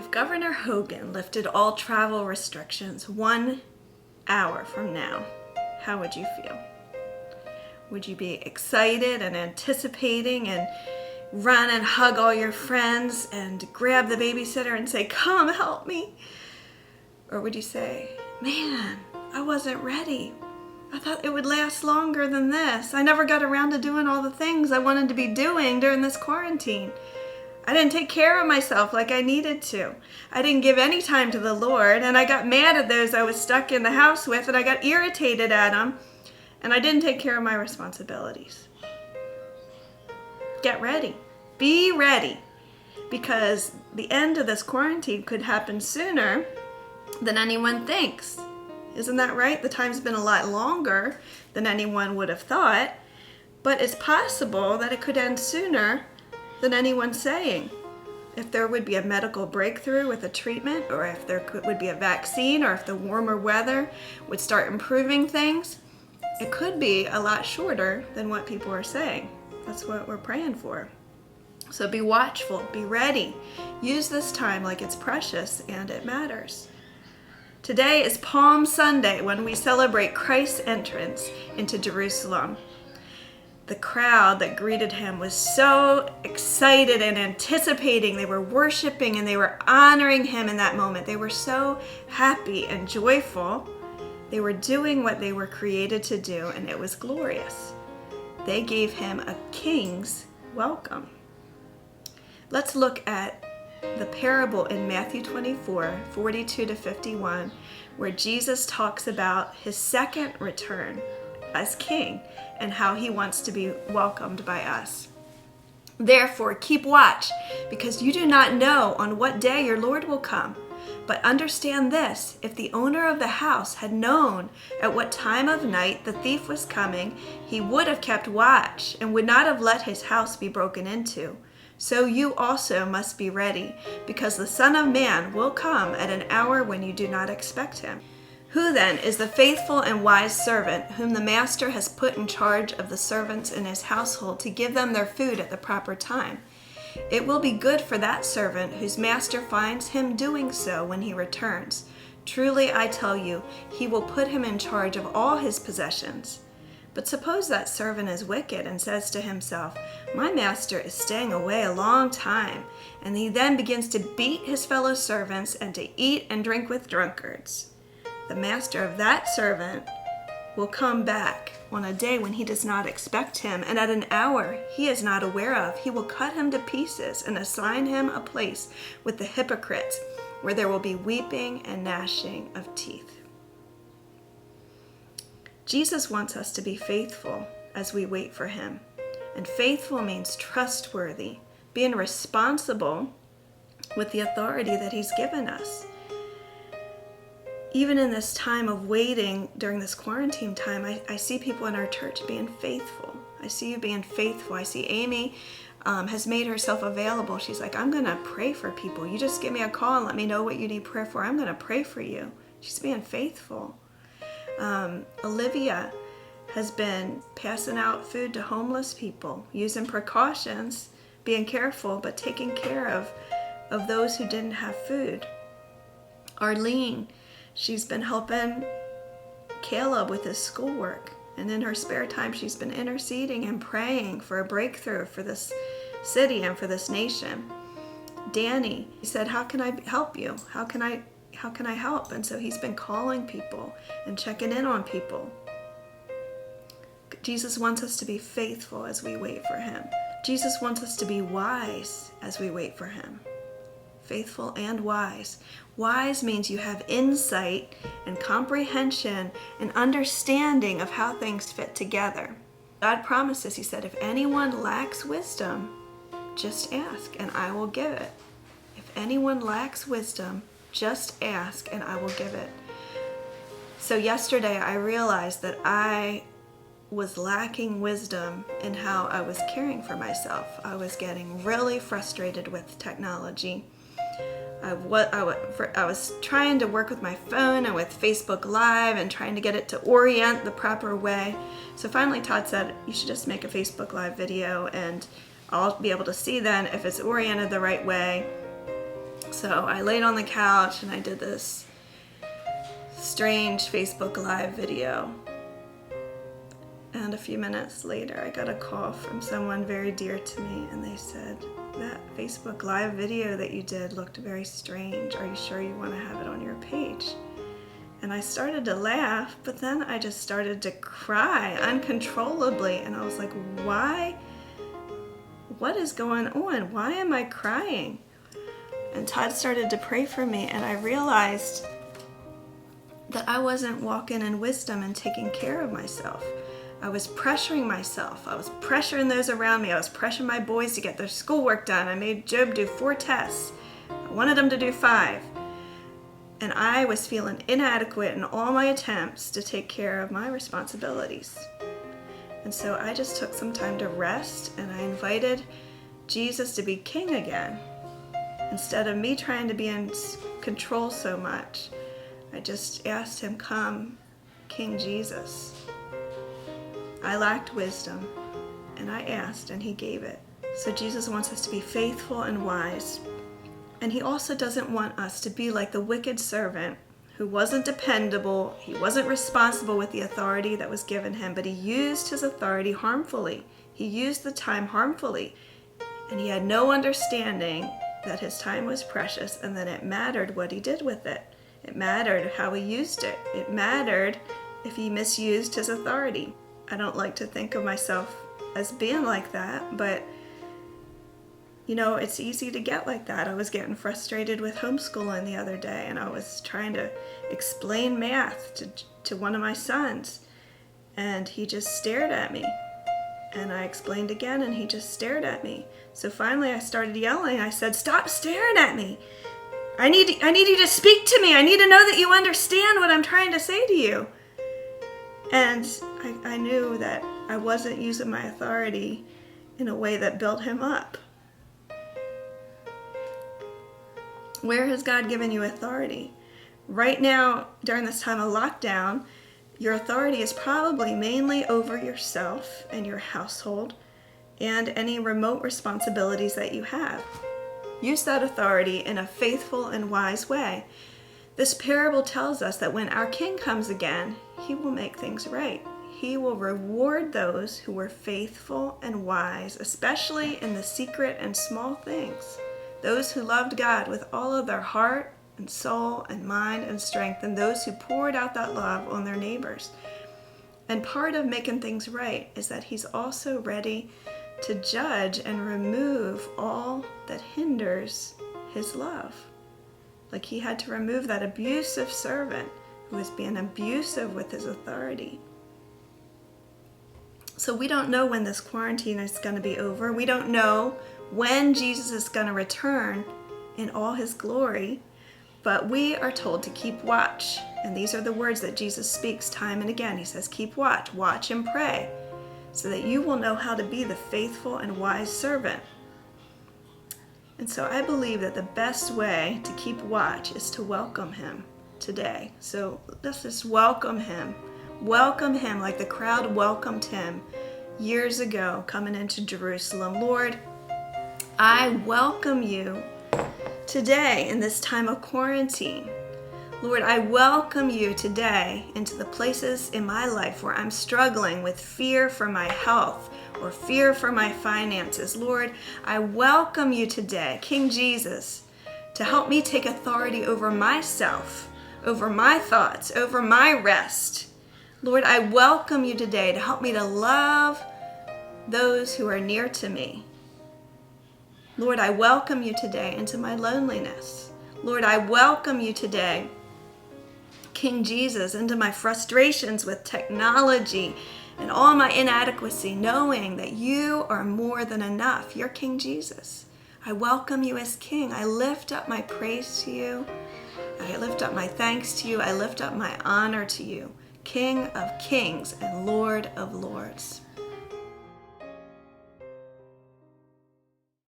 If Governor Hogan lifted all travel restrictions 1 hour from now, how would you feel? Would you be excited and anticipating and run and hug all your friends and grab the babysitter and say, "Come help me"? Or would you say, "Man, I wasn't ready. I thought it would last longer than this. I never got around to doing all the things I wanted to be doing during this quarantine. I didn't take care of myself like I needed to. I didn't give any time to the Lord, and I got mad at those I was stuck in the house with, and I got irritated at them, and I didn't take care of my responsibilities." Get ready. Be ready, because the end of this quarantine could happen sooner than anyone thinks. Isn't that right? The time's been a lot longer than anyone would have thought, but it's possible that it could end sooner than anyone's saying. If there would be a medical breakthrough with a treatment, or if there would be a vaccine, or if the warmer weather would start improving things, it could be a lot shorter than what people are saying. That's what we're praying for. So be watchful, be ready. Use this time like it's precious and it matters. Today is Palm Sunday, when we celebrate Christ's entrance into Jerusalem. The crowd that greeted him was so excited and anticipating. They were worshiping and they were honoring him in that moment. They were so happy and joyful. They were doing what they were created to do, and it was glorious. They gave him a king's welcome. Let's look at the parable in Matthew 24, 42 to 51, where Jesus talks about his second return as king and how he wants to be welcomed by us. "Therefore, keep watch, because you do not know on what day your Lord will come. But understand this, if the owner of the house had known at what time of night the thief was coming, he would have kept watch and would not have let his house be broken into. So you also must be ready, because the Son of Man will come at an hour when you do not expect him. Who then is the faithful and wise servant whom the master has put in charge of the servants in his household to give them their food at the proper time? It will be good for that servant whose master finds him doing so when he returns. Truly, I tell you, he will put him in charge of all his possessions. But suppose that servant is wicked and says to himself, 'My master is staying away a long time,' and he then begins to beat his fellow servants and to eat and drink with drunkards. The master of that servant will come back on a day when he does not expect him, and at an hour he is not aware of. He will cut him to pieces and assign him a place with the hypocrites, where there will be weeping and gnashing of teeth." Jesus wants us to be faithful as we wait for him. And faithful means trustworthy, being responsible with the authority that he's given us. Even in this time of waiting during this quarantine time, I see people in our church being faithful. I see you being faithful. I see Amy has made herself available. She's like, "I'm going to pray for people. You just give me a call and let me know what you need prayer for. I'm going to pray for you." She's being faithful. Olivia has been passing out food to homeless people, using precautions, being careful, but taking care of those who didn't have food. Arlene, she's been helping Caleb with his schoolwork, and in her spare time she's been interceding and praying for a breakthrough for this city and for this nation. Danny, he said, "How can I help you? How can I help?" And so he's been calling people and checking in on people. Jesus wants us to be faithful as we wait for him. Jesus wants us to be wise as we wait for him. Faithful and wise. Wise means you have insight and comprehension and understanding of how things fit together. God promises, he said, "If anyone lacks wisdom, just ask and I will give it." If anyone lacks wisdom, just ask and I will give it. So yesterday I realized that I was lacking wisdom in how I was caring for myself. I was getting really frustrated with technology. I was trying to work with my phone and with Facebook Live and trying to get it to orient the proper way. So finally Todd said, "You should just make a Facebook Live video and I'll be able to see then if it's oriented the right way." So I laid on the couch and I did this strange Facebook Live video. And a few minutes later, I got a call from someone very dear to me, and they said, that Facebook Live video that you did looked very strange. Are you sure you want to have it on your page? And I started to laugh, but then I just started to cry uncontrollably. And I was like, why? What is going on? Why am I crying? And Todd started to pray for me, and I realized that I wasn't walking in wisdom and taking care of myself. I was pressuring myself. I was pressuring those around me. I was pressuring my boys to get their schoolwork done. I made Job do 4 tests. I wanted him to do 5. And I was feeling inadequate in all my attempts to take care of my responsibilities. And so I just took some time to rest, and I invited Jesus to be king again. Instead of me trying to be in control so much, I just asked him, come, King Jesus. I lacked wisdom, and I asked, and he gave it. So Jesus wants us to be faithful and wise. And he also doesn't want us to be like the wicked servant who wasn't dependable. He wasn't responsible with the authority that was given him, but he used his authority harmfully. He used the time harmfully, and he had no understanding that his time was precious and that it mattered what he did with it. It mattered how he used it. It mattered if he misused his authority. I don't like to think of myself as being like that, but you know, it's easy to get like that. I was getting frustrated with homeschooling the other day, and I was trying to explain math to one of my sons, and he just stared at me. And I explained again, and he just stared at me. So finally I started yelling. I said, stop staring at me. I need you to speak to me. I need to know that you understand what I'm trying to say to you. And I knew that I wasn't using my authority in a way that built him up. Where has God given you authority? Right now, during this time of lockdown, your authority is probably mainly over yourself and your household and any remote responsibilities that you have. Use that authority in a faithful and wise way. This parable tells us that when our King comes again, he will make things right. He will reward those who were faithful and wise, especially in the secret and small things. Those who loved God with all of their heart and soul and mind and strength, and those who poured out that love on their neighbors. And part of making things right is that he's also ready to judge and remove all that hinders his love. Like he had to remove that abusive servant who was being abusive with his authority. So we don't know when this quarantine is going to be over. We don't know when Jesus is going to return in all his glory. But we are told to keep watch. And these are the words that Jesus speaks time and again. He says, keep watch, watch and pray, so that you will know how to be the faithful and wise servant. And so I believe that the best way to keep watch is to welcome him today. So let's just welcome him. Welcome him like the crowd welcomed him years ago coming into Jerusalem. Lord, I welcome you today in this time of quarantine. Lord, I welcome you today into the places in my life where I'm struggling with fear for my health or fear for my finances. Lord, I welcome you today, King Jesus, to help me take authority over myself, over my thoughts, over my rest. Lord, I welcome you today to help me to love those who are near to me. Lord, I welcome you today into my loneliness. Lord, I welcome you today, King Jesus, into my frustrations with technology and all my inadequacy, knowing that you are more than enough. You're King Jesus. I welcome you as King. I lift up my praise to you. I lift up my thanks to you. I lift up my honor to you, King of kings and Lord of lords.